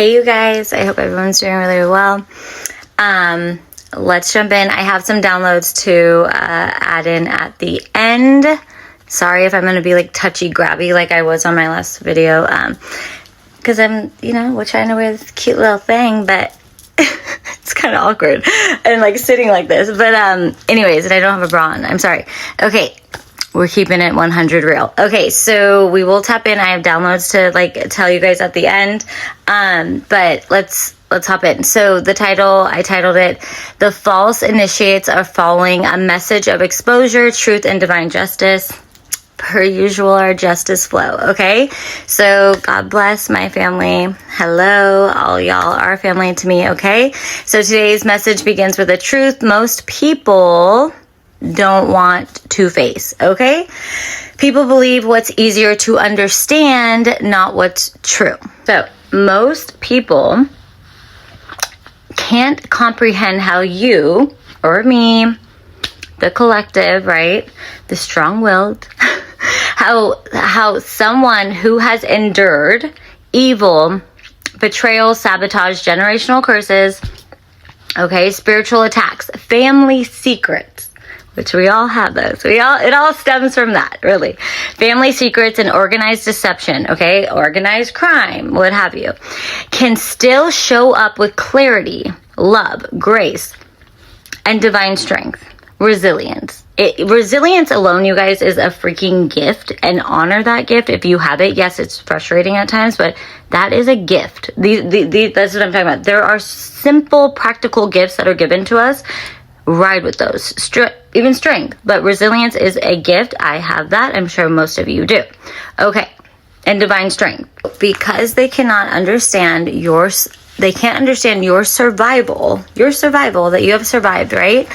Hey you guys, I hope everyone's doing really well. Let's jump in. I have some downloads to add in at the end. Sorry if I'm going to be like touchy grabby like I was on my last video, because I'm, we're trying to wear this cute little thing, but it's kind of awkward and like sitting like this. But anyways, and I don't have a bra on. I'm sorry. Okay. We're keeping it 100 real. Okay, so we will tap in. I have downloads to like tell you guys at the end. But let's hop in. So the title, I titled it, "The False Initiates Are Following a Message of Exposure, Truth, and Divine Justice." Per usual, our justice flow, okay? So God bless my family. Hello, all y'all are family to me, okay? So today's message begins with a truth most people don't want to face, okay? People believe what's easier to understand, not what's true. So most people can't comprehend how you or me, the collective, right? The strong-willed, how someone who has endured evil, betrayal, sabotage, generational curses, okay, spiritual attacks, family secrets, which we all have those. It all stems from that, really. Family secrets and organized deception, okay? Organized crime, what have you, can still show up with clarity, love, grace, and divine strength. Resilience. Resilience alone, you guys, is a freaking gift, and honor that gift if you have it. Yes, it's frustrating at times, but that is a gift. That's what I'm talking about. There are simple, practical gifts that are given to us. Ride with those. Even strength. But resilience is a gift. I have that. I'm sure most of you do. Okay. And divine strength. Because they cannot understand your survival that you have survived, right?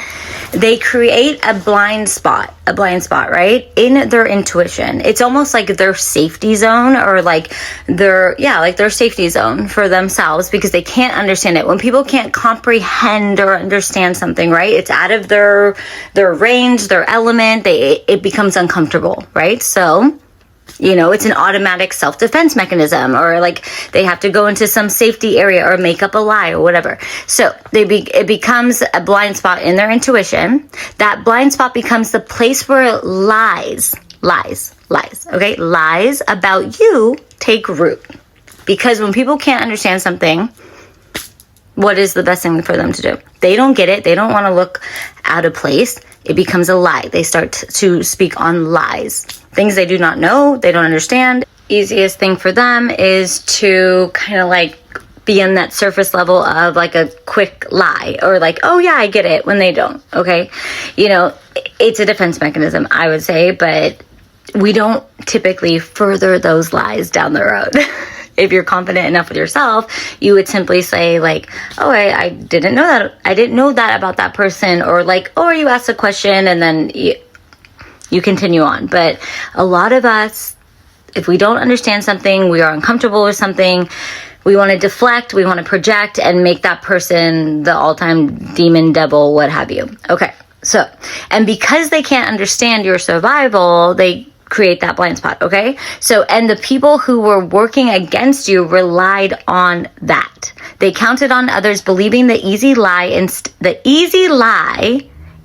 They create a blind spot, right? In their intuition. It's almost like their safety zone, or like their safety zone for themselves, because they can't understand it. When people can't comprehend or understand something, right? It's out of their range, their element, it becomes uncomfortable, right? So, it's an automatic self-defense mechanism, or like they have to go into some safety area or make up a lie or whatever. So it becomes a blind spot in their intuition. That blind spot becomes the place where lies, okay? Lies about you take root. Because when people can't understand something, what is the best thing for them to do? They don't get it. They don't want to look out of place. It becomes a lie. They start to speak on lies. Things they do not know, they don't understand. Easiest thing for them is to kind of like be in that surface level of like a quick lie, or like, oh yeah, I get it, when they don't, okay? It's a defense mechanism, I would say, but we don't typically further those lies down the road. If you're confident enough with yourself, you would simply say like, oh, I didn't know that. I didn't know that about that person. Or like, or you ask a question and then you continue on. But a lot of us, if we don't understand something, we are uncomfortable with something, we want to deflect, we want to project and make that person the all-time demon, devil, what have you. Okay. So, and because they can't understand your survival, they create that blind spot, okay? So, and the people who were working against you relied on that. They counted on others believing the easy lie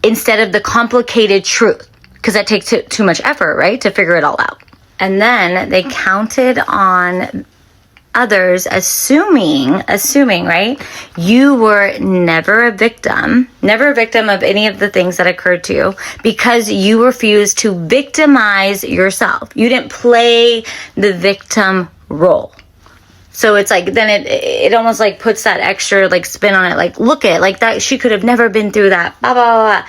instead of the complicated truth, because that takes too much effort, right, to figure it all out. And then they counted on others assuming, right, you were never a victim of any of the things that occurred to you, because you refused to victimize yourself. You didn't play the victim role. So it's like, then it almost like puts that extra like spin on it, like, look at like that, she could have never been through that, blah, blah, blah.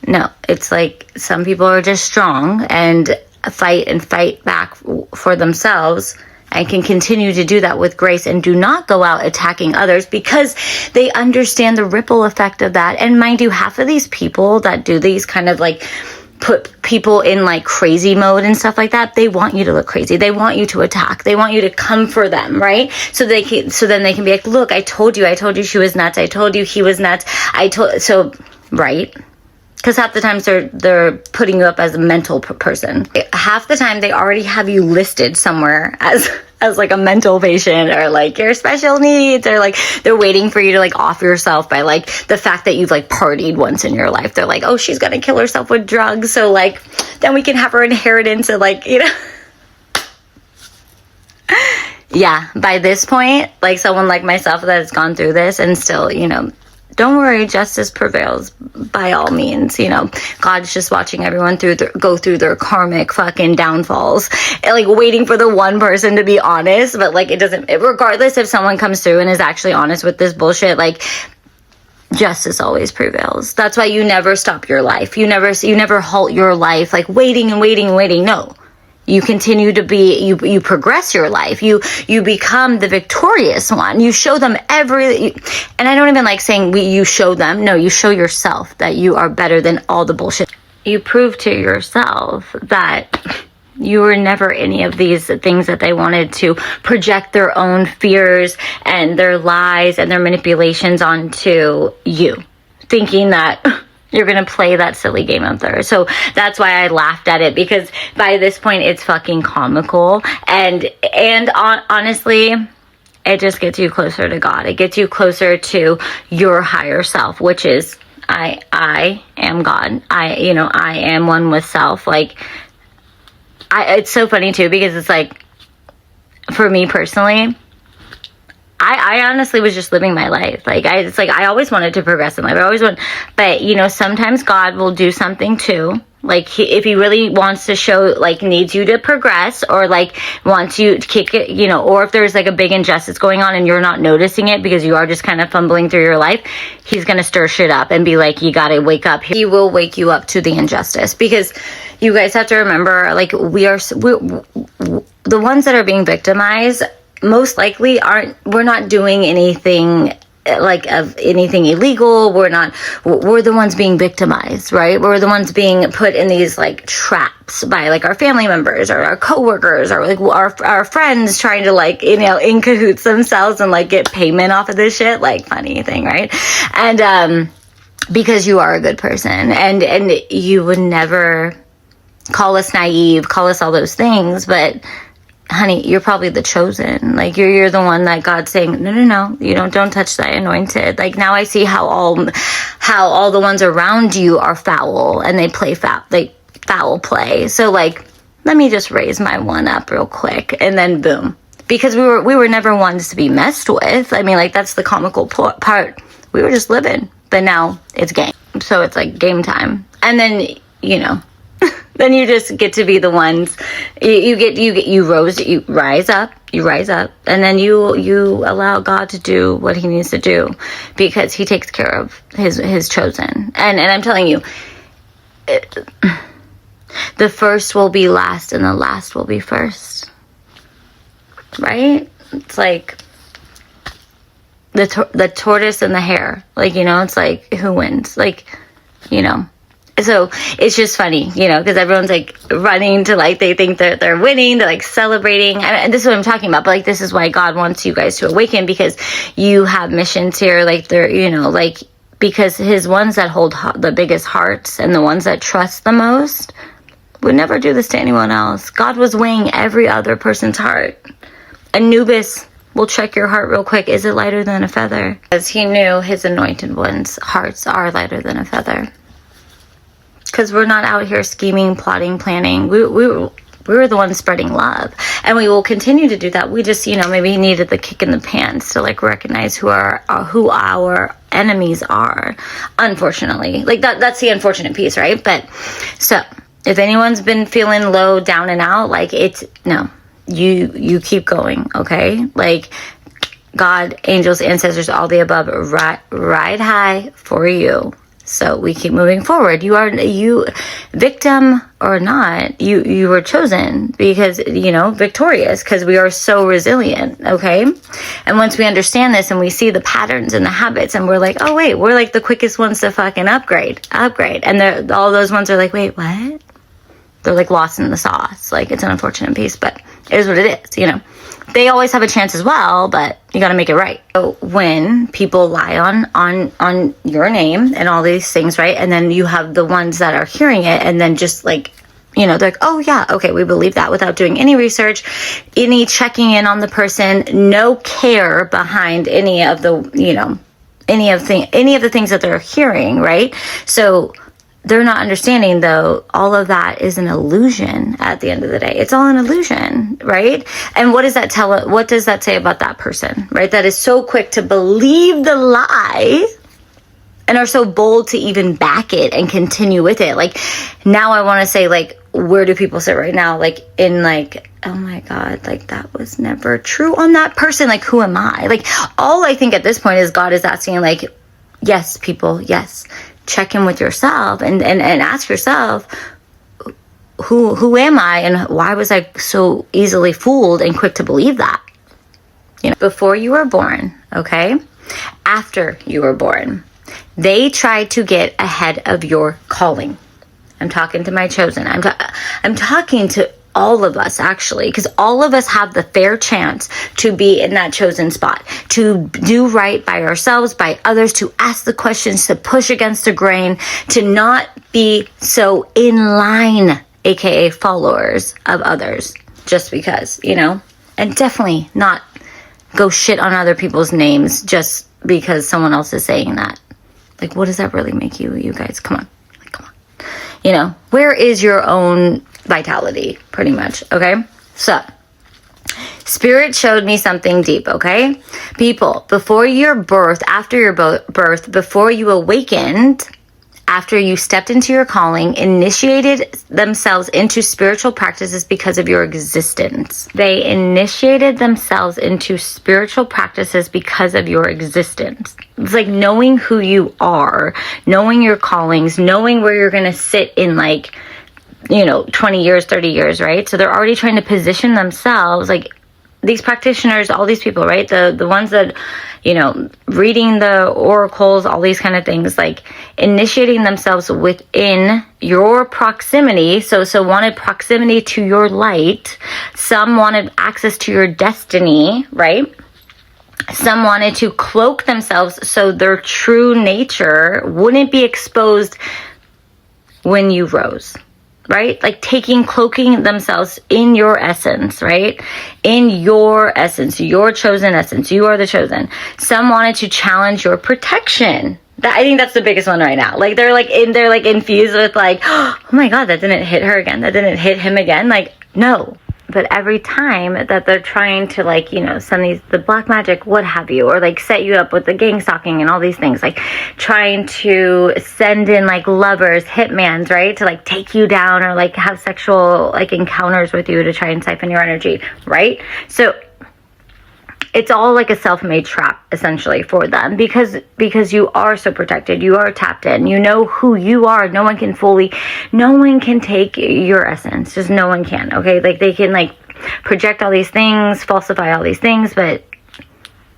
No, it's like some people are just strong and fight back for themselves, and can continue to do that with grace, and do not go out attacking others, because they understand the ripple effect of that. And mind you, half of these people that do these kind of like put people in like crazy mode and stuff like that, they want you to look crazy. They want you to attack. They want you to come for them, right? So then they can be like, look, I told you she was nuts. I told you he was nuts. Right? Because half the times they're putting you up as a mental person. Half the time they already have you listed somewhere as as like a mental patient, or like your special needs, or like they're waiting for you to like off yourself by like the fact that you've like partied once in your life. They're like, oh, she's gonna kill herself with drugs, so like then we can have her inheritance, and like, you know. Yeah, by this point, like someone like myself that has gone through this and still, you know, don't worry, justice prevails by all means. You know, God's just watching everyone go through their karmic fucking downfalls, and like waiting for the one person to be honest. But like, it doesn't, regardless if someone comes through and is actually honest with this bullshit, like justice always prevails. That's why you never stop your life. You never halt your life, like waiting and waiting and waiting. No. You continue to be, you progress your life. You become the victorious one. You show them and I don't even like saying you show them. No, you show yourself that you are better than all the bullshit. You prove to yourself that you were never any of these things that they wanted to project their own fears and their lies and their manipulations onto you, thinking that you're going to play that silly game up there. So that's why I laughed at it, because by this point it's fucking comical. And honestly, it just gets you closer to God. It gets you closer to your higher self, which is I am God. I am one with self. Like, it's so funny too, because it's like, for me personally, I honestly was just living my life. Like, I always wanted to progress in life. But, you know, sometimes God will do something too. Like, if he really wants to show, like, needs you to progress, or, like, wants you to kick it, you know, or if there's, like, a big injustice going on and you're not noticing it because you are just kind of fumbling through your life, he's going to stir shit up and be like, you got to wake up. He will wake you up to the injustice, because you guys have to remember, like, we're the ones that are being victimized most likely we're not doing anything like of anything illegal. We're the ones being victimized, right? We're the ones being put in these like traps by like our family members or our coworkers or like our friends trying to like, you know, in cahoots themselves and like get payment off of this shit. Like, funny thing, right? And because you are a good person, and you would never call us naive, call us all those things, but honey, you're probably the chosen. Like, you're the one that God's saying, no, you don't touch that anointed. Like, now I see how all the ones around you are foul, and they play foul play. So like, let me just raise my one up real quick, and then boom. Because we were never ones to be messed with. I mean, like, that's the comical part. We were just living, but now it's game. So it's like game time, and then, you know, then you just get to be the ones. You rise up, and then you allow God to do what he needs to do, because he takes care of his chosen. And I'm telling you, the first will be last and the last will be first. Right? It's like the tortoise and the hare. Like, you know, it's like, who wins? Like, you know. So it's just funny, you know, because everyone's like running to, like, they think that they're winning, they're like celebrating. And this is what I'm talking about. But like, this is why God wants you guys to awaken, because you have missions here. Like, they're, you know, like, because his ones that hold the biggest hearts and the ones that trust the most would never do this to anyone else. God was weighing every other person's heart. Anubis will check your heart real quick. Is it lighter than a feather? Because he knew his anointed ones' hearts are lighter than a feather. Because we're not out here scheming, plotting, planning. We were the ones spreading love. And we will continue to do that. We just, you know, maybe needed the kick in the pants to, like, recognize who our enemies are. Unfortunately. Like, that's the unfortunate piece, right? But, so, if anyone's been feeling low, down, and out, like, you keep going, okay? Like, God, angels, ancestors, all the above, ride high for you. So we keep moving forward. You victim or not, you were chosen, because, you know, victorious, because we are so resilient, okay? And once we understand this and we see the patterns and the habits, and we're like, oh wait, we're like the quickest ones to fucking upgrade. And all those ones are like, wait, what? They're like lost in the sauce. Like, it's an unfortunate piece, but it is what it is, you know? They always have a chance as well, but you got to make it right. So when people lie on your name and all these things, right? And then you have the ones that are hearing it and then just like they're like, oh yeah, okay, we believe that, without doing any research, any checking in on the person, no care behind any of the, any of the things that they're hearing, right? So they're not understanding, though, all of that is an illusion at the end of the day. It's all an illusion, right? And what does that say about that person, right? That is so quick to believe the lie and are so bold to even back it and continue with it. Like, now I want to say, like, where do people sit right now? Like, in like, oh my God, like, that was never true on that person. Like, who am I? Like, all I think at this point is God is asking, like, yes, people, yes. Check in with yourself and ask yourself, who am I, and why was I so easily fooled and quick to believe that? Before you were born, okay? After you were born, they tried to get ahead of your calling. I'm talking to my chosen. I'm talking to all of us, actually, because all of us have the fair chance to be in that chosen spot, to do right by ourselves, by others, to ask the questions, to push against the grain, to not be so in line, aka followers of others, just because, and definitely not go shit on other people's names just because someone else is saying that. Like, what does that really make you guys? Come on. Like, come on. Where is your own vitality, pretty much, okay? So, Spirit showed me something deep, okay? People, before your birth, after your birth, before you awakened, after you stepped into your calling, initiated themselves into spiritual practices because of your existence. They initiated themselves into spiritual practices because of your existence. It's like knowing who you are, knowing your callings, knowing where you're going to sit in, like, 20 years, 30 years, right? So they're already trying to position themselves, like, these practitioners, all these people, right? The ones that, reading the oracles, all these kind of things, like initiating themselves within your proximity. So wanted proximity to your light. Some wanted access to your destiny, right? Some wanted to cloak themselves so their true nature wouldn't be exposed when you rose. Right? Like cloaking themselves in your essence, right? In your essence, your chosen essence. You are the chosen. Some wanted to challenge your protection. I think that's the biggest one right now. Like, they're infused with like, oh my God, that didn't hit her again. That didn't hit him again. Like, no. But every time that they're trying to, like, send the black magic, what have you, or like set you up with the gang stalking and all these things, like trying to send in like lovers, hitmans, right, to like take you down or like have sexual like encounters with you to try and siphon your energy, right? So it's all like a self-made trap, essentially, for them, because you are so protected, you are tapped in, you know who you are. No one can take your essence. Just no one can, okay? Like, they can like project all these things, falsify all these things, but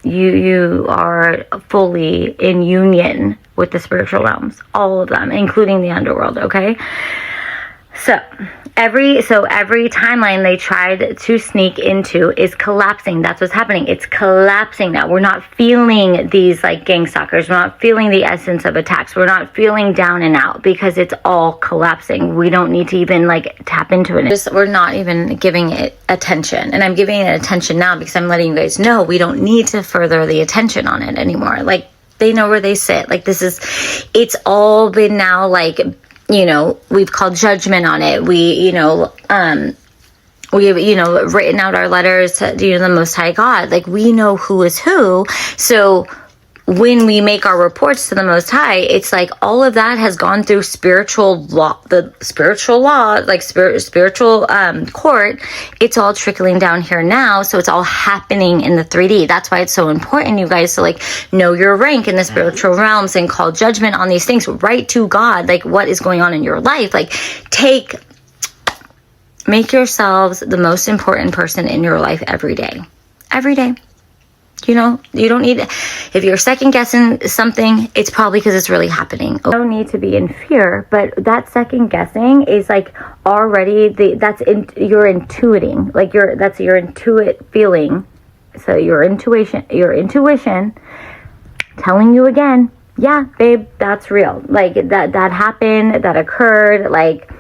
you are fully in union with the spiritual realms, all of them, including the underworld, okay? So every timeline they tried to sneak into is collapsing. That's what's happening. It's collapsing now. We're not feeling these like gang stalkers. We're not feeling the essence of attacks. We're not feeling down and out because it's all collapsing. We don't need to even like tap into it. We're not even giving it attention. And I'm giving it attention now because I'm letting you guys know we don't need to further the attention on it anymore. Like, they know where they sit. Like, it's all been now like, we've called judgment on it. We have, written out our letters to, the Most High God. Like, we know who is who. So when we make our reports to the Most High, it's like all of that has gone through spiritual law, like spiritual court. It's all trickling down here now. So it's all happening in the 3D. That's why it's so important, you guys, to like know your rank in the spiritual realms and call judgment on these things. Write to God, like, what is going on in your life. Like, make yourselves the most important person in your life every day. Every day. You don't need, if you're second guessing something, it's probably because it's really happening. You don't need to be in fear, but that second guessing is like already you're intuiting, like that's your intuit feeling. So your intuition telling you again, yeah, babe, that's real. Like that happened, that occurred. Like,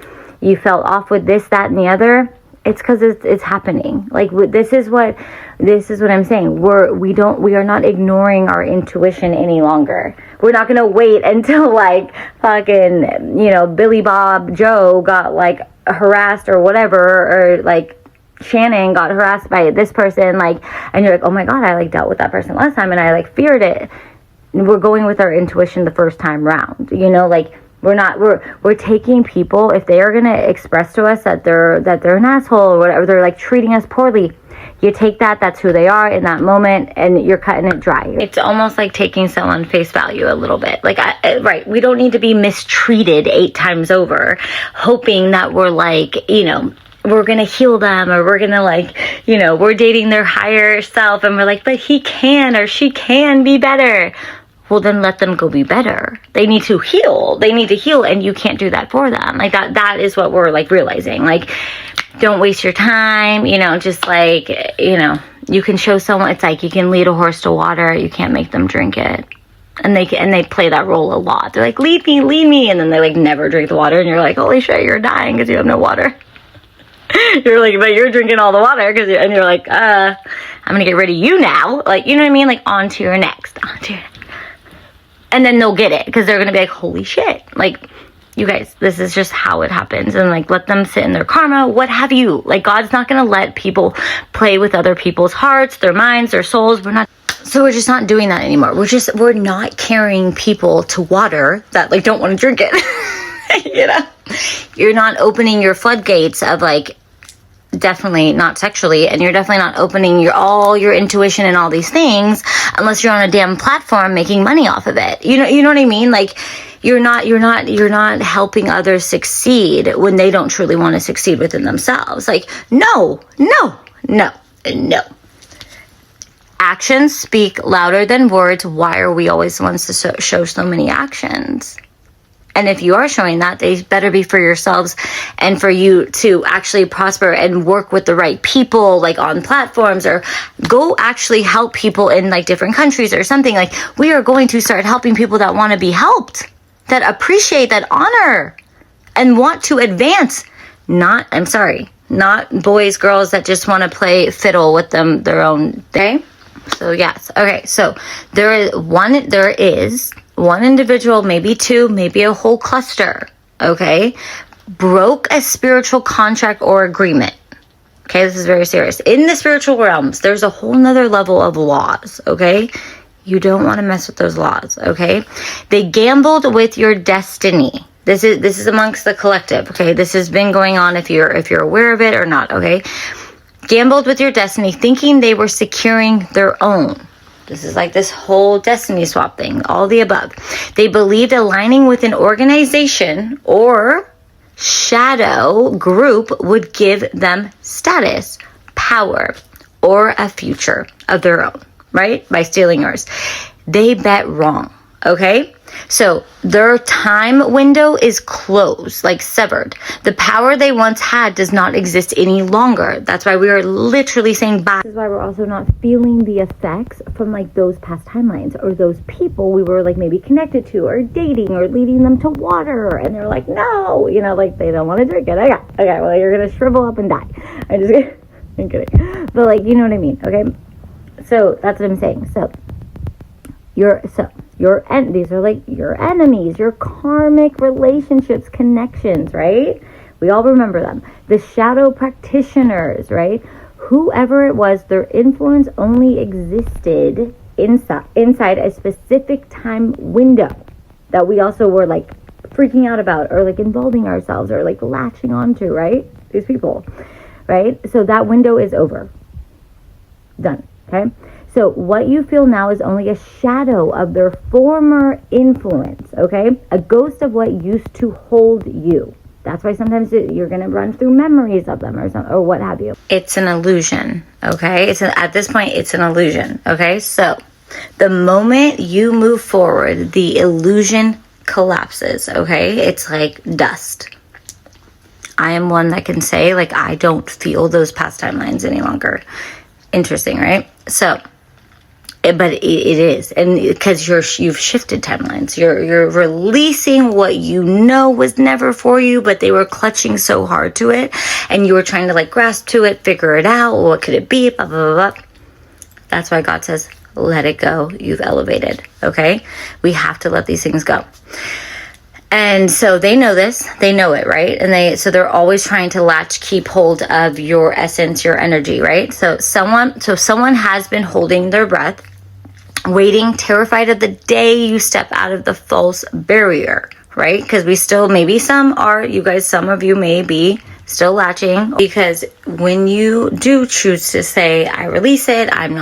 you felt off with this, that, and the other, it's because it's happening. Like, this is what I'm saying. We are not ignoring our intuition any longer. We're not gonna wait until like fucking, Billy Bob Joe got like harassed or whatever, or like Shannon got harassed by this person, like, and you're like, oh my god, I like dealt with that person last time and I like feared it. We're going with our intuition the first time round, like we're taking people, if they are going to express to us that they're an asshole or whatever, they're like treating us poorly, you take that's who they are in that moment, and you're cutting it dry. It's almost like taking someone face value a little bit. Like, right, we don't need to be mistreated 8 times over, hoping that we're like, we're going to heal them, or we're going to like, we're dating their higher self and we're like, but he can or she can be better. Well, then let them go be better. They need to heal. And you can't do that for them. Like that is what we're like realizing. Like, don't waste your time, just like, you can show someone, it's like you can lead a horse to water, you can't make them drink it. And they play that role a lot. They're like, lead me. And then they like never drink the water. And you're like, holy shit, you're dying because you have no water. You're like, but you're drinking all the water, and you're like, I'm gonna get rid of you now. Like, you know what I mean? Like, on to your next. And then they'll get it, because they're gonna be like, holy shit. Like, you guys, this is just how it happens. And like, let them sit in their karma, what have you. Like, God's not gonna let people play with other people's hearts, their minds, their souls. So we're just not doing that anymore. We're not carrying people to water that like don't want to drink it. You're not opening your floodgates of like, definitely not sexually, and you're definitely not opening all your intuition and all these things unless you're on a damn platform making money off of it. You know what I mean? Like, you're not helping others succeed when they don't truly want to succeed within themselves. Like, no. Actions speak louder than words. Why are we always the ones to show so many actions? And if you are showing that, they better be for yourselves and for you to actually prosper and work with the right people, like on platforms, or go actually help people in like different countries or something. Like, we are going to start helping people that want to be helped, that appreciate, that honor and want to advance. Not boys, girls that just want to play fiddle with their own day. So yes. Okay. So there is one individual, maybe 2, maybe a whole cluster, okay, broke a spiritual contract or agreement. Okay, this is very serious. In the spiritual realms, there's a whole nother level of laws, okay? You don't want to mess with those laws, okay? They gambled with your destiny. This is amongst the collective, okay? This has been going on if you're aware of it or not, okay? Gambled with your destiny, thinking they were securing their own. This is like this whole destiny swap thing, all the above. They believed aligning with an organization or shadow group would give them status, power, or a future of their own, right? By stealing yours. They bet wrong, okay? So their time window is closed, like severed. The power they once had does not exist any longer. That's why we are literally saying bye. This is why we're also not feeling the effects from like those past timelines or those people we were like maybe connected to or dating or leading them to water. And they're like, no, like they don't want to drink it. Okay, well, you're going to shrivel up and die. I'm kidding. But like, you know what I mean? Okay. So that's what I'm saying. These are like your enemies, your karmic relationships, connections, right? We all remember them. The shadow practitioners, right? Whoever it was, their influence only existed inside a specific time window that we also were like freaking out about or like involving ourselves or like latching onto, right? These people, right? So that window is over. Done, okay? So what you feel now is only a shadow of their former influence, okay? A ghost of what used to hold you. That's why sometimes you're going to run through memories of them or what have you. It's an illusion, okay? At this point, it's an illusion, okay? So the moment you move forward, the illusion collapses, okay? It's like dust. I am one that can say, like, I don't feel those past timelines any longer. Interesting, right? So But it is, and because you've shifted timelines, you're releasing what you know was never for you, but they were clutching so hard to it, and you were trying to like grasp to it, figure it out. What could it be? Blah blah blah blah. That's why God says, "Let it go. You've elevated." Okay, we have to let these things go. And so they know this, they know it, right? And so they're always trying to keep hold of your essence, your energy, right? So someone has been holding their breath, waiting, terrified of the day you step out of the false barrier, right? Because we still, maybe some of you may be still latching, because when you do choose to say, I release it, I'm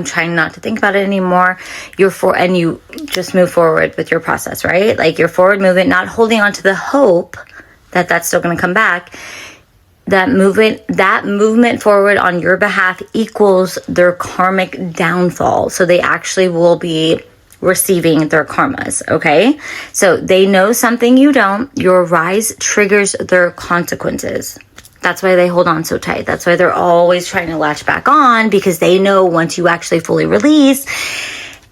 trying not to think about it anymore, and you just move forward with your process, right? Like your forward movement, not holding on to the hope that that's still going to come back. That movement forward on your behalf equals their karmic downfall. So they actually will be receiving their karmas, okay? So they know something you don't. Your rise triggers their consequences. That's why they hold on so tight. That's why they're always trying to latch back on, because they know once you actually fully release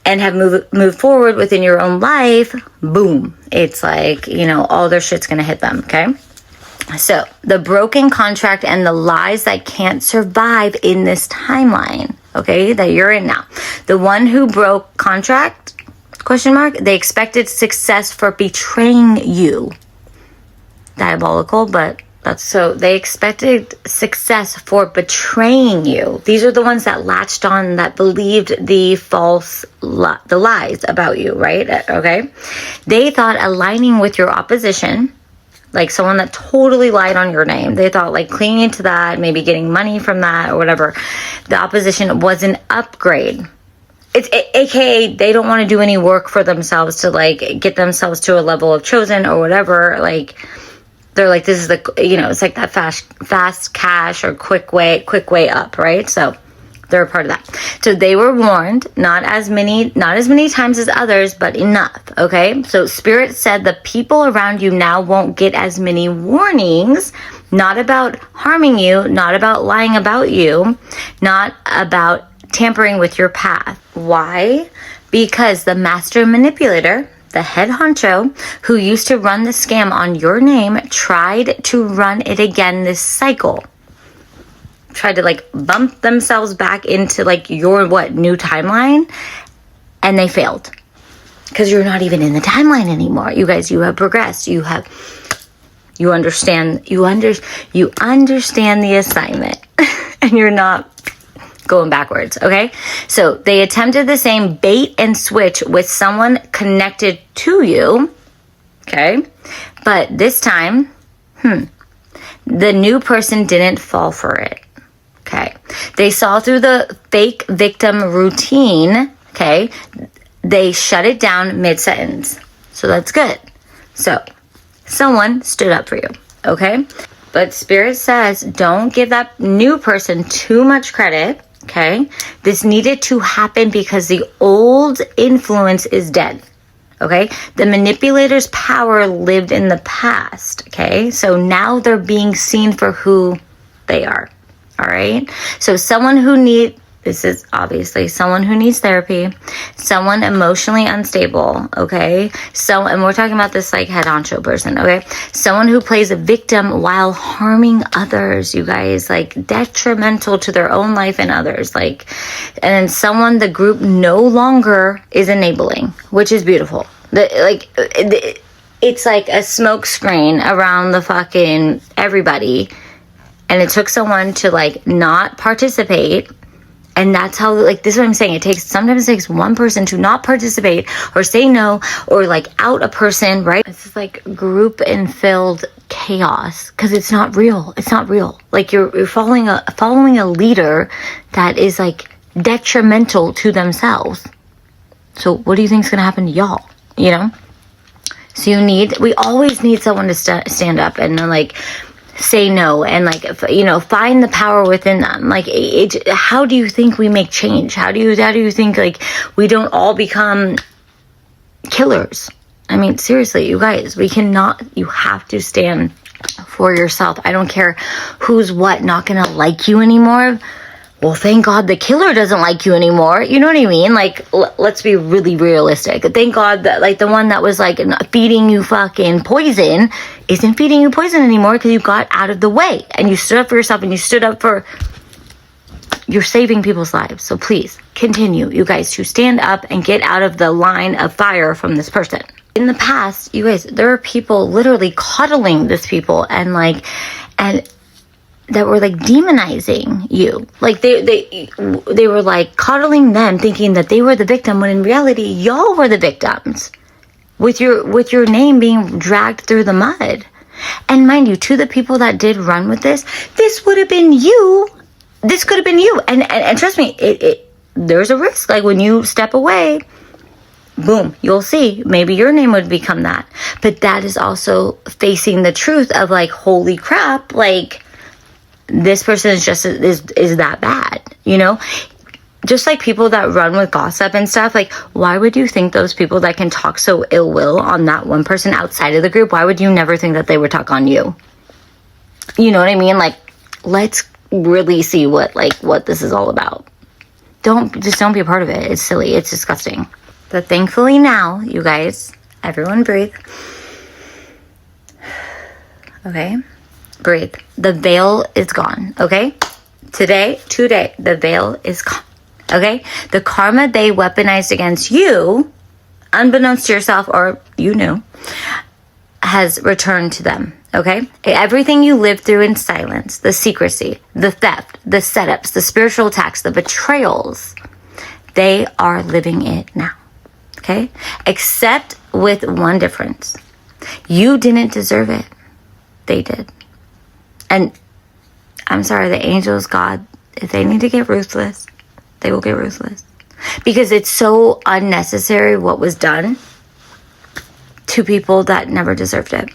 and have moved forward within your own life, boom, it's like, all their shit's gonna hit them, okay? So the broken contract and the lies that can't survive in this timeline, okay, that you're in now. The one who broke contract, ? They expected success for betraying you. Diabolical, but so they expected success for betraying you. These are the ones that latched on, that believed the lies about you, right? Okay. They thought aligning with your opposition, like someone that totally lied on your name, they thought like clinging to that, maybe getting money from that or whatever, the opposition was an upgrade. It's AKA they don't want to do any work for themselves to like get themselves to a level of chosen or whatever. Like they're like, this is it's like that fast cash or quick way up, right? So they're a part of that. So they were warned, not as many times as others, but enough. Okay. So Spirit said the people around you now won't get as many warnings, not about harming you, not about lying about you, not about tampering with your path. Why? Because the master manipulator, the head honcho, who used to run the scam on your name, tried to run it again this cycle. Tried to like bump themselves back into like your new timeline, and they failed. Because you're not even in the timeline anymore. You guys, you have progressed. You understand the assignment and you're not going backwards, okay? So they attempted the same bait and switch with someone connected to you, okay? But this time, the new person didn't fall for it, okay? They saw through the fake victim routine, okay? They shut it down mid-sentence. So that's good. So someone stood up for you, okay? But Spirit says don't give that new person too much credit. Okay, this needed to happen because the old influence is dead. Okay, the manipulator's power lived in the past. Okay, so now they're being seen for who they are. All right, so this is obviously someone who needs therapy, someone emotionally unstable, okay? And we're talking about this like head honcho person, okay? Someone who plays a victim while harming others, you guys, like detrimental to their own life and others, and then someone the group no longer is enabling, which is beautiful. It's like a smoke screen around the fucking everybody, and it took someone to like not participate. And that's how, this is what I'm saying. Sometimes it takes one person to not participate or say no or like out a person, right? This is like group and filled chaos because it's not real. It's not real. Like you're following a leader that is like detrimental to themselves. So what do you think is going to happen to y'all? So we always need someone to stand up and like say no and find the power within them. How do you think we make change? How do you think we don't all become killers? I mean, seriously, you guys, you have to stand for yourself. I don't care who's not gonna like you anymore, well, thank God the killer doesn't like you anymore. You know what I mean? Like, let's be really realistic. Thank God that, like, the one that was, like, feeding you fucking poison isn't feeding you poison anymore because you got out of the way. And you stood up for yourself and you stood up for... You're saving people's lives. So please, continue, you guys, to stand up and get out of the line of fire from this person. In the past, you guys, there are people literally coddling this people and, like... and that were like demonizing you. Like they were like coddling them, thinking that they were the victim, when in reality y'all were the victims, with your name being dragged through the mud. And mind you, to the people that did run with this would have been you. This could have been you. And trust me, there's a risk. Like, when you step away, boom, you'll see, maybe your name would become that. But that is also facing the truth of, like, holy crap, like, this person is just is that bad, you know? Just like people that run with gossip and stuff, like, why would you think those people that can talk so ill will on that one person outside of the group, why would you never think that they would talk on you? You know what I mean? Like, let's really see what this is all about. Don't be a part of it. It's silly. It's disgusting. But thankfully now, you guys, everyone breathe. Okay? Breathe. The veil is gone, okay? Today, the veil is gone, okay? The karma they weaponized against you, unbeknownst to yourself, or you knew, has returned to them, okay? Everything you lived through in silence, the secrecy, the theft, the setups, the spiritual attacks, the betrayals, they are living it now, okay? Except with one difference. You didn't deserve it. They did. And I'm sorry, the angels, God, if they need to get ruthless, they will get ruthless. Because it's so unnecessary what was done to people that never deserved it.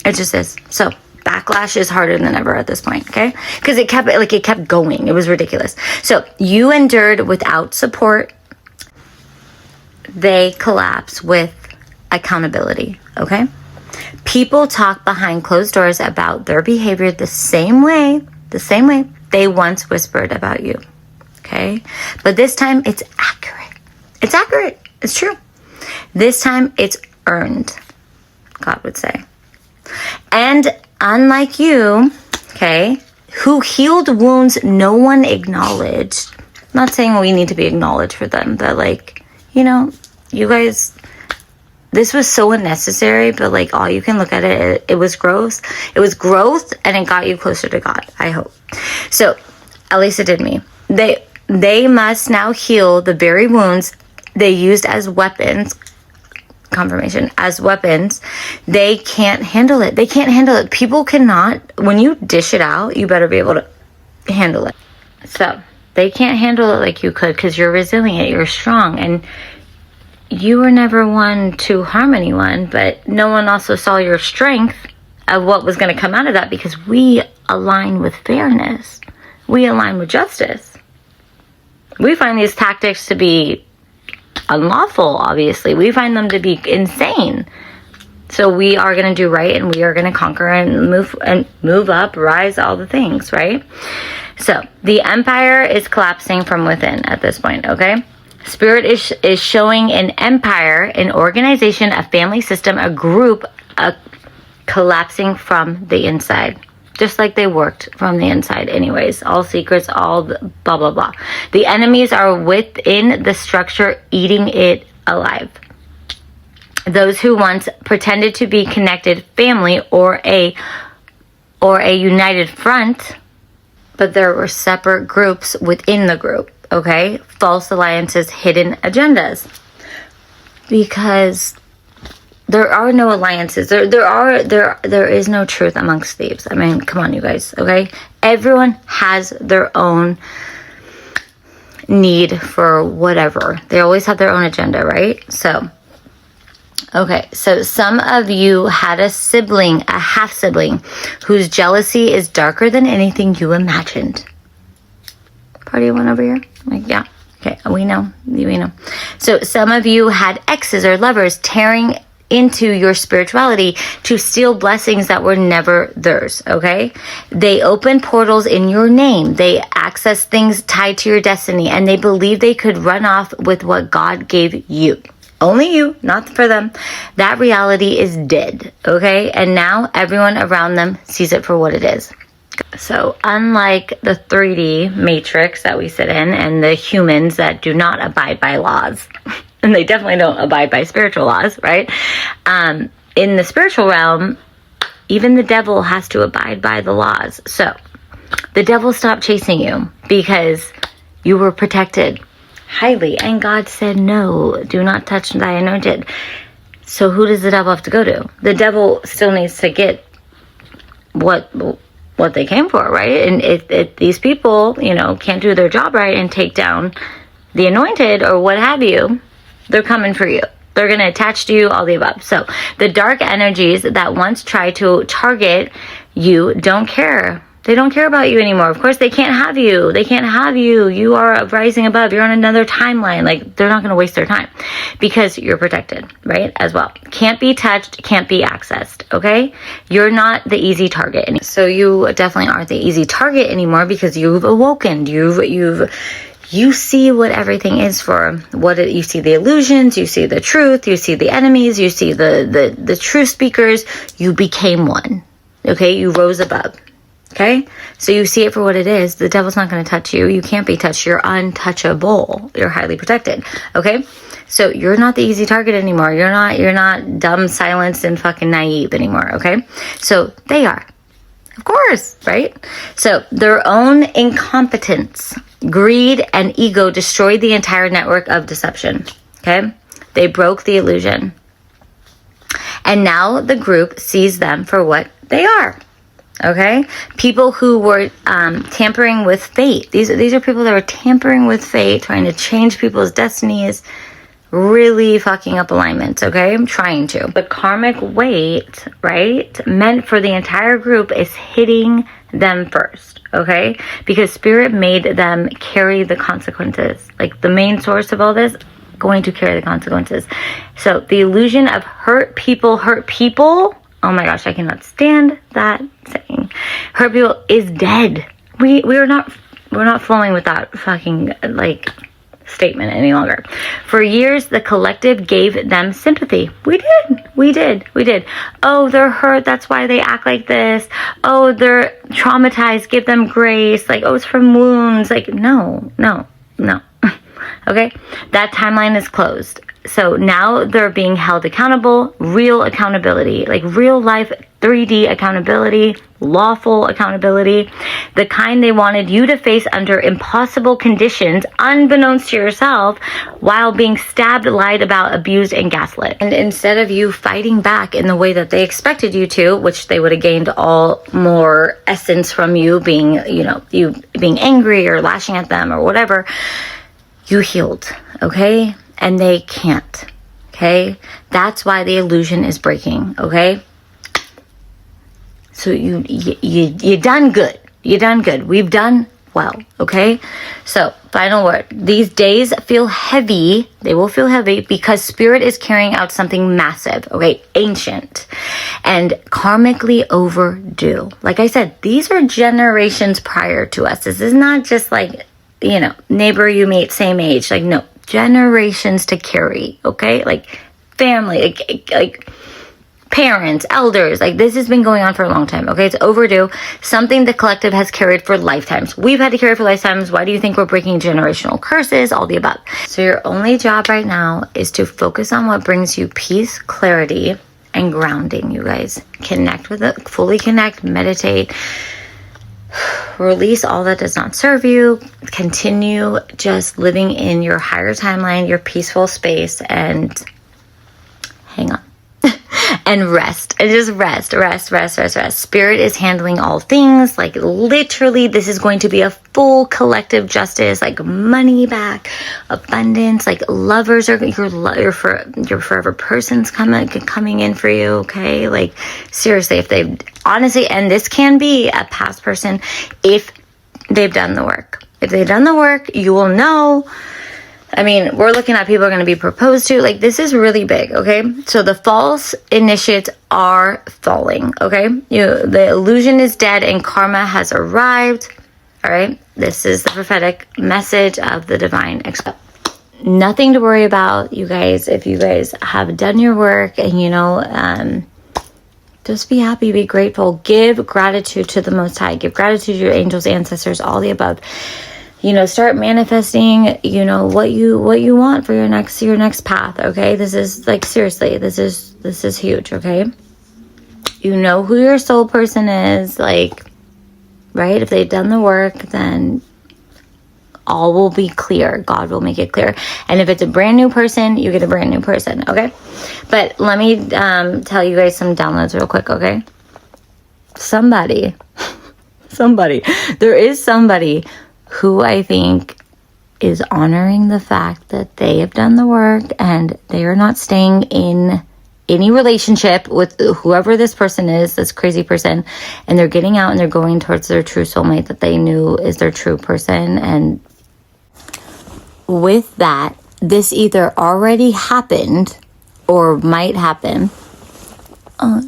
It just is. So backlash is harder than ever at this point, okay? Because it kept going. It was ridiculous. So you endured without support. They collapse with accountability, okay? People talk behind closed doors about their behavior the same way they once whispered about you, okay? But this time it's accurate. It's accurate. It's true. This time it's earned, God would say. And unlike you, okay, who healed wounds no one acknowledged. I'm not saying we need to be acknowledged for them, but, like, you know, you guys... This was so unnecessary, but, like, all you can look at it was growth. It was growth, and it got you closer to God, I hope. So, at least it did me. They must now heal the very wounds they used as weapons. Confirmation. As weapons. They can't handle it. They can't handle it. People cannot. When you dish it out, you better be able to handle it. So, they can't handle it like you could because you're resilient. You're strong. And you were never one to harm anyone, but no one also saw your strength of what was going to come out of that, because we align with fairness. We align with justice. We find these tactics to be unlawful, obviously. We find them to be insane. So we are going to do right, and we are going to conquer and move up, rise, all the things, right? So the empire is collapsing from within at this point, okay? Spirit is showing an empire, an organization, a family system, a group collapsing from the inside. Just like they worked from the inside anyways. All secrets, all blah, blah, blah. The enemies are within the structure, eating it alive. Those who once pretended to be connected family or a united front, but there were separate groups within the group. Okay, false alliances, hidden agendas. Because there are no alliances. There is no truth amongst thieves. I mean, come on, you guys. Okay, everyone has their own need for whatever. They always have their own agenda, right? So, okay, so some of you had a sibling, a half sibling, whose jealousy is darker than anything you imagined. Party one over here? Like, yeah. Okay, we know. So some of you had exes or lovers tearing into your spirituality to steal blessings that were never theirs, okay? They open portals in your name. They access things tied to your destiny, and they believe they could run off with what God gave you. Only you, not for them. That reality is dead, okay? And now everyone around them sees it for what it is. So unlike the 3D matrix that we sit in and the humans that do not abide by laws, and they definitely don't abide by spiritual laws, right? In the spiritual realm, even the devil has to abide by the laws. So the devil stopped chasing you because you were protected highly. And God said, no, do not touch thy anointed. So who does the devil have to go to? The devil still needs to get what they came for, right? And if these people, can't do their job right and take down the anointed or what have you, they're coming for you. They're going to attach to you, all the above. So the dark energies that once tried to target you don't care. They don't care about you anymore. Of course, they can't have you. They can't have you. You are rising above. You're on another timeline. Like, they're not going to waste their time because you're protected, right? As well. Can't be touched, can't be accessed, okay? You're not the easy target. So you definitely aren't the easy target anymore because you've awoken. You see what everything is for. You see the illusions, you see the truth, you see the enemies, you see the true speakers. You became one, okay? You rose above. Okay, so you see it for what it is. The devil's not going to touch you. You can't be touched. You're untouchable. You're highly protected. Okay, so you're not the easy target anymore. You're not dumb, silenced, and fucking naive anymore. Okay, so they are, of course, right? So their own incompetence, greed, and ego destroyed the entire network of deception. Okay, they broke the illusion, and now the group sees them for what they are. Okay, people who were tampering with fate. These are people that were tampering with fate, trying to change people's destinies, really fucking up alignments. Okay, I'm trying to. The karmic weight, right, meant for the entire group is hitting them first. Okay, because spirit made them carry the consequences. Like the main source of all this, going to carry the consequences. So the illusion of hurt people. Oh my gosh, I cannot stand that saying. Hurt people is dead. We're not flowing with that fucking statement any longer. For years, the collective gave them sympathy. We did. Oh, they're hurt. That's why they act like this. Oh, they're traumatized. Give them grace. Like, oh, it's from wounds. Like, no. Okay, that timeline is closed. So now they're being held accountable, real accountability, like real life 3D accountability, lawful accountability, the kind they wanted you to face under impossible conditions, unbeknownst to yourself, while being stabbed, lied about, abused, and gaslit. And instead of you fighting back in the way that they expected you to, which they would have gained all more essence from you being, you being angry or lashing at them or whatever, you healed, okay? And they can't, okay? That's why the illusion is breaking, okay? So you done good. You done good. We've done well, okay? So, final word. These days feel heavy. They will feel heavy because spirit is carrying out something massive, okay? Ancient and karmically overdue. Like I said, these are generations prior to us. This is not just like, neighbor you meet, same age. Like, no. Generations to carry, okay? Like family, like parents, elders. Like this has been going on for a long time, okay? It's overdue. Something the collective has carried for lifetimes. We've had to carry for lifetimes. Why do you think we're breaking generational curses? All the above. So your only job right now is to focus on what brings you peace, clarity, and grounding, you guys. Connect with it, fully connect, meditate. Release all that does not serve you. Continue just living in your higher timeline, your peaceful space, and hang on. And rest. And just rest. Spirit is handling all things. Like literally, this is going to be a full collective justice, like money back, abundance, like lovers are your forever person's coming in for you, okay? Like seriously, if they've honestly, and this can be a past person if they've done the work. If they've done the work, you will know I mean, we're looking at people are going to be proposed to. Like, this is really big, okay? So the false initiates are falling, okay? The illusion is dead and karma has arrived, all right? This is the prophetic message of the divine. Nothing to worry about, you guys. If you guys have done your work and, just be happy, be grateful, give gratitude to the Most High, give gratitude to your angels, ancestors, all the above. Start manifesting, what you want for your next path, okay? This is like, seriously, this is huge, okay? You know who your soul person is, like, right? If they've done the work, then all will be clear. God will make it clear. And if it's a brand new person, you get a brand new person, okay? But let me tell you guys some downloads real quick, okay? Somebody, there is somebody who I think is honoring the fact that they have done the work and they are not staying in any relationship with whoever this person is, this crazy person, and they're getting out and they're going towards their true soulmate that they knew is their true person. And with that, this either already happened or might happen. Oh,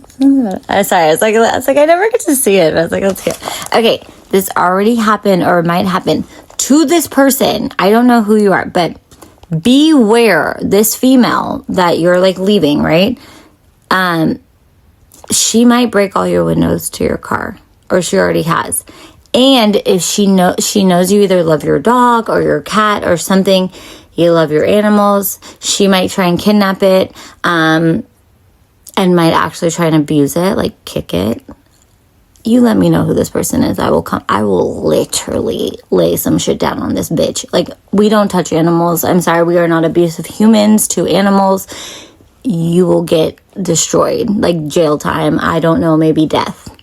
sorry. I was like, I never get to see it. I was like, let's hear it. Okay, this already happened or might happen to this person. I don't know who you are, but beware this female that you're like leaving, right? She might break all your windows to your car, or she already has. And if she knows you either love your dog or your cat or something, you love your animals, she might try and kidnap it, and might actually try and abuse it, like kick it. You let me know who this person is. I will literally lay some shit down on this bitch. Like, we don't touch animals. I'm sorry, we are not abusive humans to animals. You will get destroyed, like jail time. I don't know, maybe death.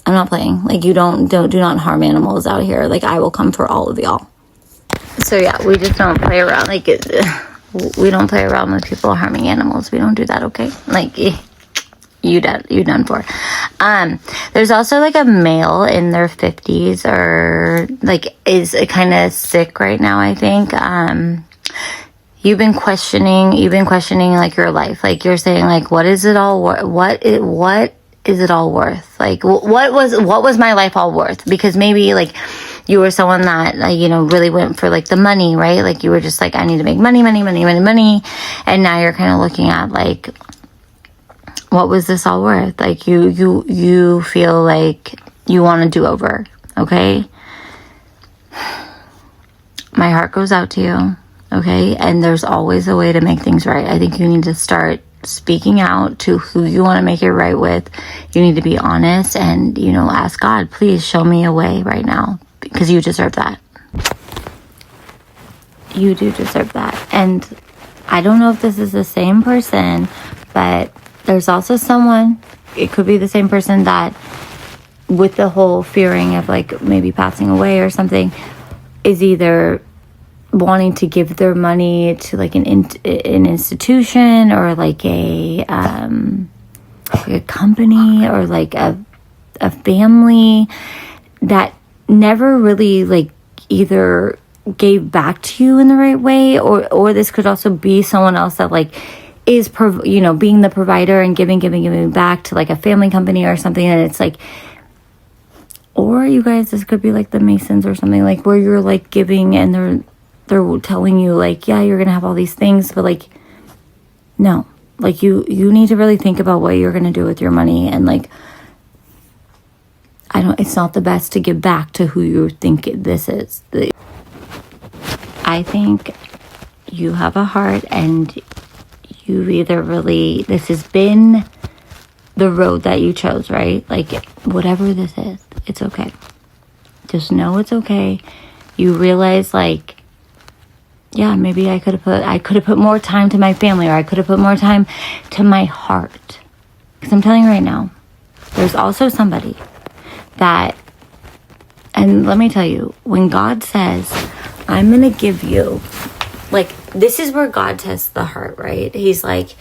I'm not playing. Like, you do not harm animals out here. Like, I will come for all of y'all. So yeah, we just don't play around. Like, we don't play around with people harming animals. We don't do that, okay? Like, you done for. There's also like a male in their 50s or like is kind of sick right now, I think. You've been questioning like your life. Like, you're saying like, what is it all worth? What is it all worth? Like, what was my life all worth? Because maybe like you were someone that, really went for like the money, right? Like, you were just like, I need to make money. And now you're kind of looking at like, what was this all worth? Like, you feel like you want to do over, okay? My heart goes out to you, okay? And there's always a way to make things right. I think you need to start speaking out to who you want to make it right with. You need to be honest and, ask God, please show me a way right now, because you deserve that. You do deserve that. And I don't know if this is the same person, but there's also someone, it could be the same person that, with the whole fearing of like maybe passing away or something, is either wanting to give their money to like an institution or like a company or like a family that never really like either gave back to you in the right way, or this could also be someone else that like is being the provider and giving back to like a family company or something. And it's like, or you guys, this could be like the Masons or something, like where you're like giving and they're telling you like, yeah, you're gonna have all these things, but like, no, like you need to really think about what you're gonna do with your money. And like, it's not the best to give back to who you think this is. I think you have a heart, and you've either really, this has been the road that you chose, right? Like, whatever this is, it's okay. Just know it's okay. You realize like, yeah, maybe I could have put more time to my family, or I could have put more time to my heart. Because I'm telling you right now, there's also somebody that, and let me tell you, when God says, I'm going to give you, like, this is where God tests the heart, right? He's like,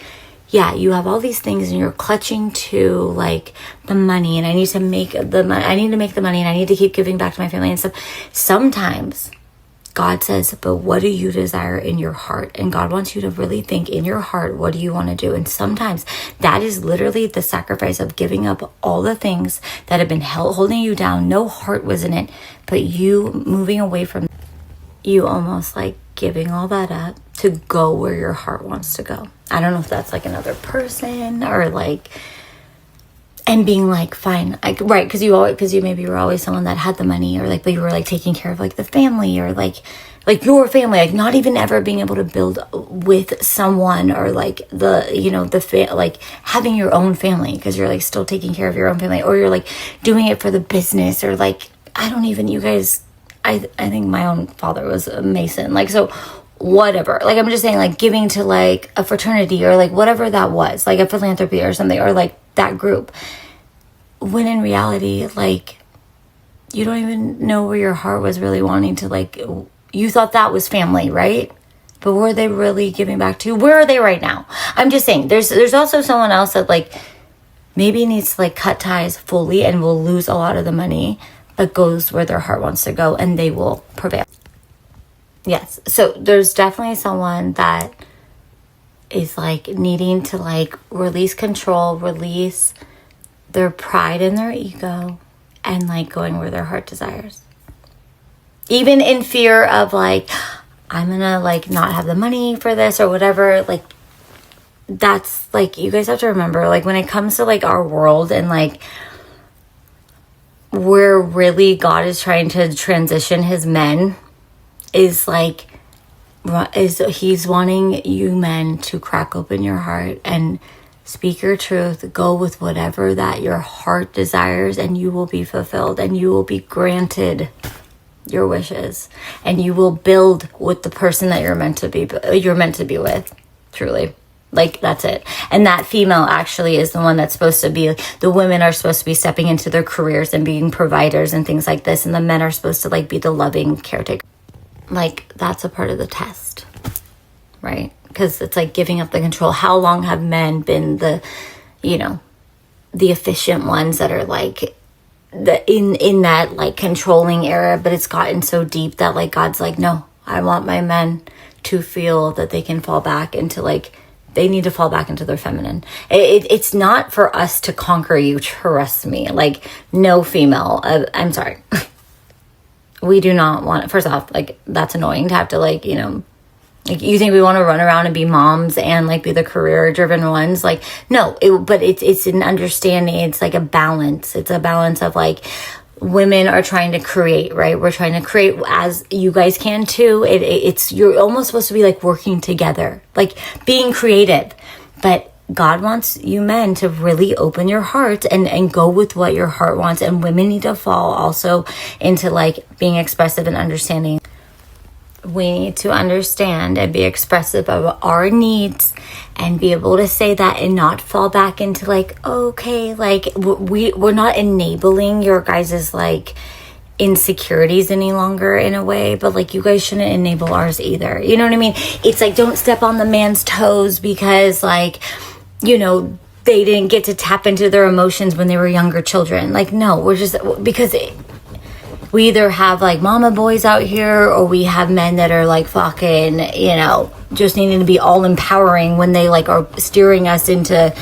yeah, you have all these things and you're clutching to like the money, and I need to make the money and I need to keep giving back to my family and stuff. Sometimes God says, but what do you desire in your heart? And God wants you to really think in your heart, what do you want to do? And sometimes that is literally the sacrifice of giving up all the things that have been holding you down. No heart was in it, but you moving away from you, almost like giving all that up to go where your heart wants to go. I don't know if that's like another person or like, and being like, fine, right, because you maybe were always someone that had the money, or like, but you were like taking care of like the family, or like your family, like not even ever being able to build with someone, or like like having your own family, because you're like still taking care of your own family, or you're like doing it for the business, or like, you guys, I think my own father was a Mason, like, so whatever, like, I'm just saying, like giving to like a fraternity, or like whatever that was, like a philanthropy or something, or like that group, when in reality, like, you don't even know where your heart was really wanting to, like, you thought that was family, right? But were they really giving back to you? Where are they right now? I'm just saying, there's also someone else that like maybe needs to like cut ties fully and will lose a lot of the money, but goes where their heart wants to go, and they will prevail. Yes, so there's definitely someone that is like needing to like release control, release their pride and their ego, and like going where their heart desires. Even in fear of like, I'm gonna like not have the money for this or whatever. Like, that's like, you guys have to remember, like when it comes to like our world and like where really God is trying to transition his men, is like, he's wanting you men to crack open your heart and speak your truth, go with whatever that your heart desires, and you will be fulfilled, and you will be granted your wishes, and you will build with the person that you're meant to be with, truly. Like, that's it. And that female actually is the one that's supposed to be, the women are supposed to be stepping into their careers and being providers and things like this, and the men are supposed to like be the loving caretaker. Like, that's a part of the test, right? Because it's like giving up the control. How long have men been the efficient ones that are like in that like controlling era? But it's gotten so deep that like God's like, no, I want my men to feel that they can fall back into like, they need to fall back into their feminine. It's not for us to conquer you, trust me. Like, no female, I'm sorry. We do not want, first off, like, that's annoying to have to like, like, you think we want to run around and be moms and like be the career driven ones? Like, no, but it's an understanding. It's like a balance. It's a balance of like, women are trying to create, right? We're trying to create, as you guys can too. It's, you're almost supposed to be like working together, like being creative, but God wants you men to really open your heart and go with what your heart wants. And women need to fall also into like being expressive and understanding. We need to understand and be expressive of our needs and be able to say that and not fall back into like, okay, like we're not enabling your guys's like insecurities any longer in a way, but like you guys shouldn't enable ours either. You know what I mean? It's like, don't step on the man's toes because like, they didn't get to tap into their emotions when they were younger children. Like, no, we're just, because we either have like mama boys out here, or we have men that are like fucking, just needing to be all empowering when they like are steering us into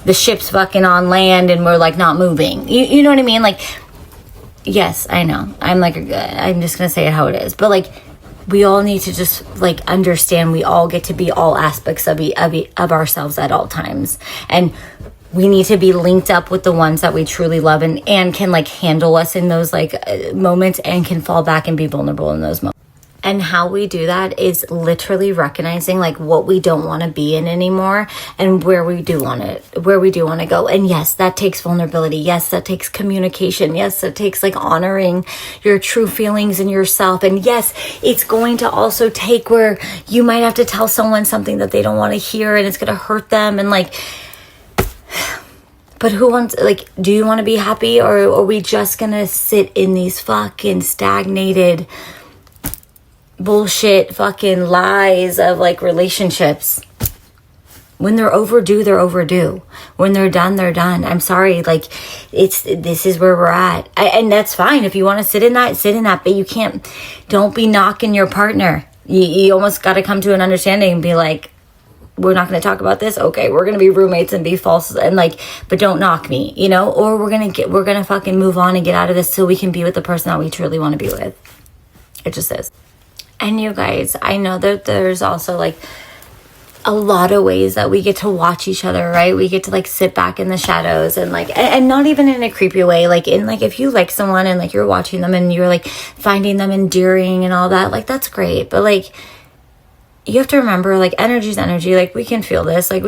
the ships fucking on land and we're like not moving. You know what I mean? Like, yes, I know. I'm just gonna say it how it is. But like, we all need to just like understand we all get to be all aspects of ourselves at all times. And we need to be linked up with the ones that we truly love and can like handle us in those like moments and can fall back and be vulnerable in those moments. And how we do that is literally recognizing like what we don't want to be in anymore and where we do want to go. And yes, that takes vulnerability. Yes, that takes communication. Yes, that takes like honoring your true feelings in yourself. And yes, it's going to also take where you might have to tell someone something that they don't want to hear and it's going to hurt them. And like, but who wants, like, do you want to be happy, or are we just going to sit in these fucking stagnated bullshit fucking lies of like relationships? When they're overdue, they're overdue. When they're done, they're done. I'm sorry. Like, this is where we're at. And that's fine. If you want to sit in that, sit in that. But you can't, don't be knocking your partner. You almost got to come to an understanding and be like, we're not going to talk about this. Okay, we're going to be roommates and be false and like, but don't knock me, you know? Or we're going to fucking move on and get out of this so we can be with the person that we truly want to be with. It just is. And you guys, I know that there's also like a lot of ways that we get to watch each other, right? We get to like sit back in the shadows and like, and not even in a creepy way, like in like, if you like someone and like you're watching them and you're like finding them endearing and all that, like that's great. But like, you have to remember, like, energy's energy. Like, we can feel this. Like,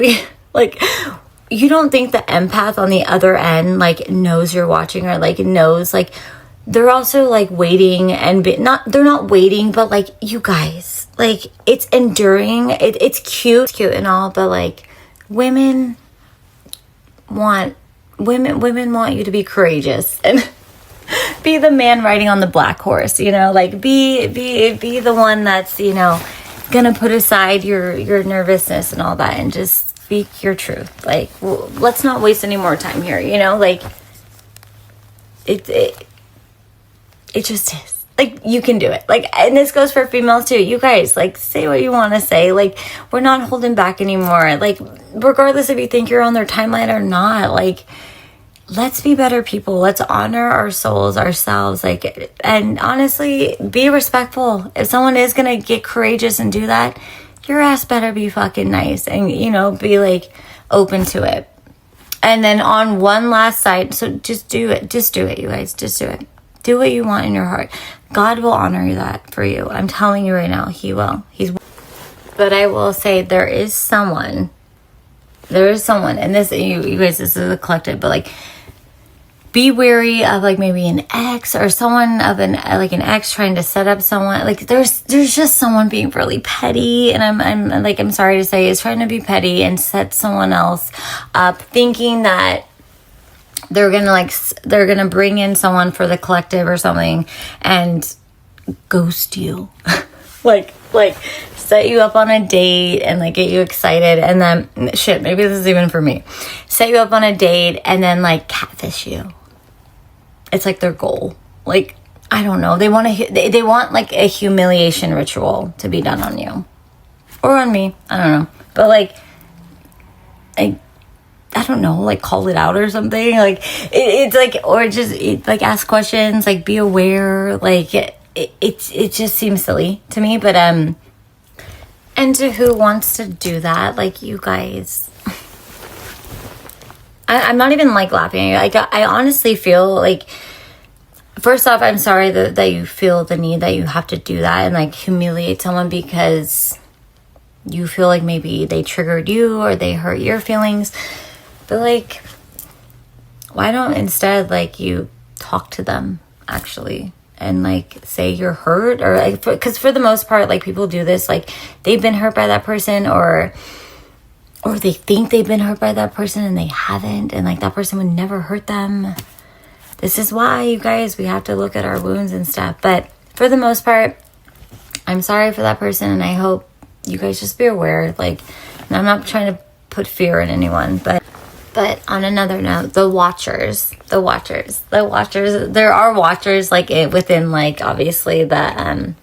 you don't think the empath on the other end, like, knows you're watching or, like, knows, like, they're also, like, waiting and they're not waiting, but, like, you guys, like, it's enduring. It's cute and all, but, like, women want you to be courageous and be the man riding on the black horse, you know, like, be the one that's, you know, gonna put aside your nervousness and all that and just speak your truth. Like, let's not waste any more time here, you know? Like, it just is. Like, you can do it. Like, and this goes for females too. You guys, like, say what you want to say. Like, we're not holding back anymore. Like, regardless if you think you're on their timeline or not, like, let's be better people. Let's honor our souls, ourselves. Like, and honestly, be respectful. If someone is going to get courageous and do that, your ass better be fucking nice and, you know, be like open to it. And then on one last side, so just do it. Just do it, you guys. Just do it. Do what you want in your heart. God will honor that for you. I'm telling you right now, he will. But I will say there is someone, and this, you guys, this is a collective, but like, be wary of like maybe an ex or someone of an ex trying to set up someone. Like there's just someone being really petty, and I'm sorry to say, is trying to be petty and set someone else up, thinking that they're gonna bring in someone for the collective or something and ghost you. like set you up on a date and like get you excited, and then shit, maybe this is even for me, set you up on a date and then like catfish you. It's like their goal. Like, I don't know, they want like a humiliation ritual to be done on you or on me, I don't know, but like I don't know, like call it out or something. Like it's like, or just like ask questions, like be aware. Like it just seems silly to me, but and to who wants to do that, like you guys, I'm not even like laughing. Like I honestly feel like, first off, I'm sorry that you feel the need that you have to do that and like humiliate someone because you feel like maybe they triggered you or they hurt your feelings. But like, why don't instead like you talk to them actually and like say you're hurt, or like, because for the most part, like people do this, like they've been hurt by that person or they think they've been hurt by that person and they haven't, and like that person would never hurt them. This is why, you guys, we have to look at our wounds and stuff. But for the most part, I'm sorry for that person, and I hope you guys just be aware. Like, and I'm not trying to put fear in anyone, but on another note, the watchers, there are watchers like within like obviously the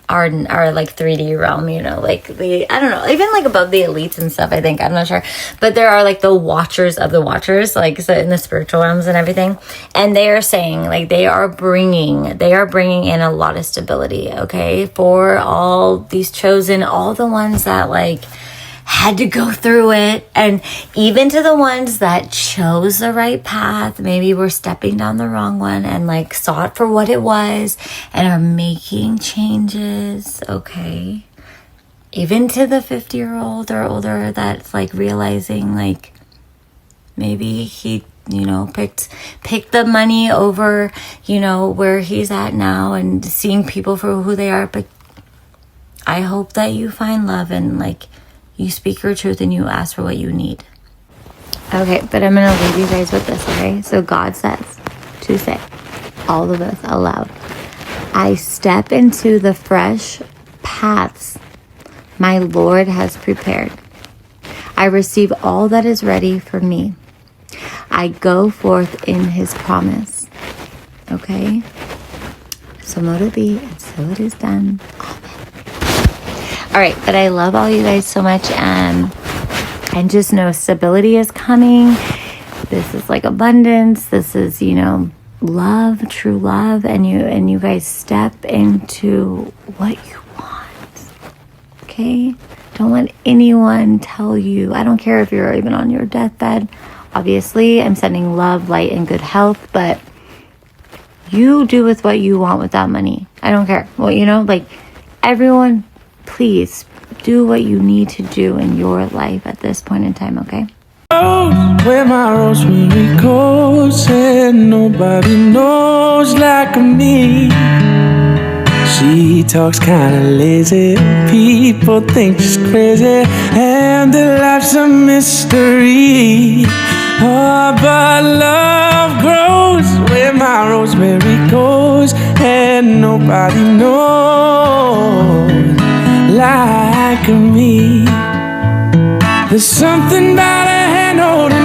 our like 3D realm, you know, like I don't know, even like above the elites and stuff, I think, I'm not sure, but there are like the watchers of the watchers, like so in the spiritual realms and everything, and they are saying like they are bringing in a lot of stability, okay, for all these chosen, all the ones that like had to go through it, and even to the ones that chose the right path, maybe were stepping down the wrong one and like saw it for what it was and are making changes, okay? Even to the 50-year-old or older that's like realizing like maybe he, you know, picked the money over, you know, where he's at now and seeing people for who they are. But I hope that you find love and like you speak your truth and you ask for what you need. Okay, but I'm going to leave you guys with this, okay? So God says to say, all of us aloud, I step into the fresh paths my Lord has prepared. I receive all that is ready for me. I go forth in his promise. Okay? So mote it be, and so it is done. Amen. All right, but I love all you guys so much, and just know stability is coming. This is like abundance. This is, love, true love, and you guys step into what you want. Okay? Don't let anyone tell you. I don't care if you're even on your deathbed. Obviously, I'm sending love, light, and good health, but you do with what you want with that money. I don't care. Well, everyone, please do what you need to do in your life at this point in time, okay? Where my rosemary goes, and nobody knows like me. She talks kinda lazy, people think she's crazy, and their life's a mystery. Oh, but love grows where my rosemary goes, and nobody knows like me. There's something about a hand holding